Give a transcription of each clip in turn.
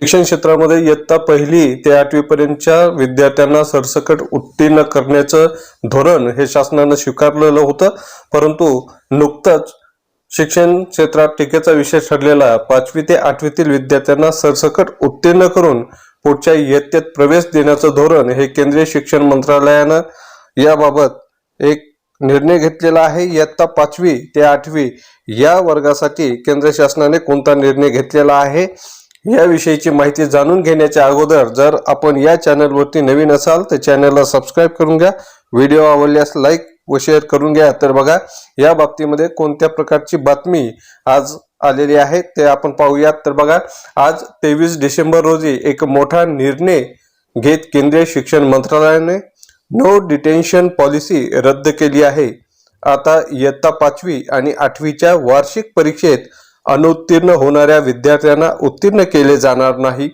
शिक्षण क्षेत्रामध्ये इयत्ता पहिली ते 8वी पर्यंतच्या विद्यार्थ्यांना सरसकट उत्तीर्ण करण्याचं धोरण हे शासनानं स्वीकारलेलं होतं, परंतु नुकतंच शिक्षण क्षेत्रात टीकेचा विषय ठरलेला 5वी ते 8वीतील विद्यार्थ्यांना सरसकट उत्तीर्ण करून पुढच्या इयत्तेत प्रवेश देण्याचं धोरण हे केंद्रीय शिक्षण मंत्रालयानं याबाबत एक निर्णय घेतलेला आहे। इयत्ता 5वी ते 8वी या वर्गासाठी केंद्र शासनाने कोणता निर्णय घेतलेला आहे याविषयीची माहिती जाणून घेण्याच्या अगोदर जर आपण या चॅनलवरती नवीन असाल तर चॅनलला सबस्क्राईब करून घ्या, व्हिडिओ आवडल्यास लाईक व शेअर करून घ्या। तर बघा या बाबतीमध्ये कोणत्या प्रकारची बातमी आज आलेली आहे ते आपण पाहूयात। तर बघा आज 23 डिसेंबर रोजी एक मोठा निर्णय घेत केंद्रीय शिक्षण मंत्रालयाने नो डिटेन्शन पॉलिसी रद्द केली आहे। आता इयत्ता 5वी आणि 8वीच्या वार्षिक परीक्षेत अनुत्तीर्ण होणाऱ्या विद्यार्थ्यांना उत्तीर्ण केले जाणार नाही।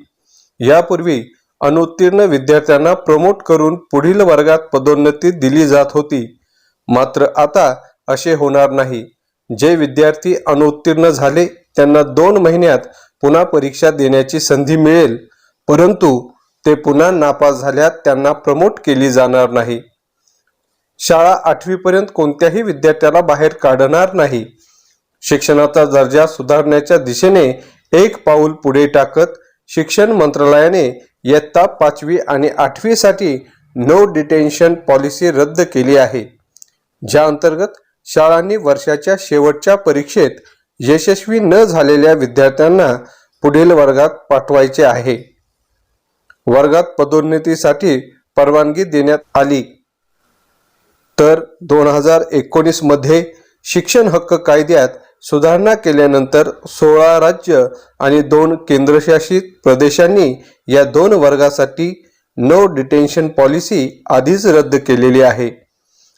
यापूर्वी अनुत्तीर्ण विद्यार्थ्यांना प्रमोट करून पुढील वर्गात पदोन्नती दिली जात होती, मात्र आता असे होणार नाही। जे विद्यार्थी अनुत्तीर्ण झाले त्यांना 2 महिन्यात पुन्हा परीक्षा देण्याची संधी मिळेल, परंतु ते पुन्हा नापास झाल्यास त्यांना प्रमोट केली जाणार नाही। शाळा 8वी पर्यंत कोणत्याही विद्यार्थ्याला बाहेर काढणार नाही। शिक्षणाचा दर्जा सुधारण्याच्या दिशेने एक पाऊल पुढे टाकत शिक्षण मंत्रालयाने इयत्ता 5वी आणि 8वी साठी नो डिटेन्शन पॉलिसी रद्द केली आहे, ज्या अंतर्गत शाळांनी वर्षाच्या शेवटच्या परीक्षेत यशस्वी न झालेल्या विद्यार्थ्यांना पुढील वर्गात पाठवायचे आहे। वर्गात पदोन्नतीसाठी परवानगी देण्यात आली तर 2019 मध्ये शिक्षण हक्क कायद्यात सुधारणा केल्यानंतर 16 राज्य आणि 2 केंद्रशासित प्रदेशांनी या 2 वर्गासाठी नो डिटेन्शन पॉलिसी आधीच रद्द केलेली आहे।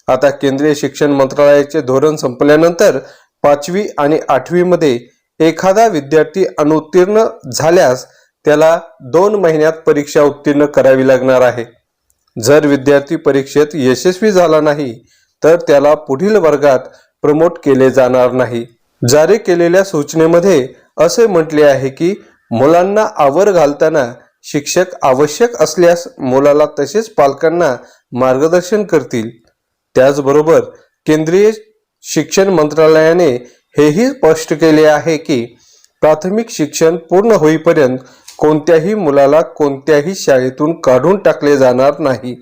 आता केंद्रीय शिक्षण मंत्रालयाचे धोरण संपल्यानंतर 5वी आणि 8वी मध्ये एखादा विद्यार्थी अनुत्तीर्ण झाल्यास त्याला 2 महिन्यात परीक्षा उत्तीर्ण करावी लागणार आहे। जर विद्यार्थी परीक्षेत यशस्वी झाला नाही तर त्याला पुढील वर्गात प्रमोट केले जाणार नाही। जारी केलेल्या सूचनेमध्ये असे म्हटले आहे की मुलांना आवर घालताना शिक्षक आवश्यक असल्यास मुलाला तसेच पालकांना मार्गदर्शन करतील। त्याचबरोबर केंद्रीय शिक्षण मंत्रालयाने हेही स्पष्ट केले आहे की प्राथमिक शिक्षण पूर्ण होईपर्यंत कोणत्याही मुलाला कोणत्याही शाळेतून काढून टाकले जाणार नाही।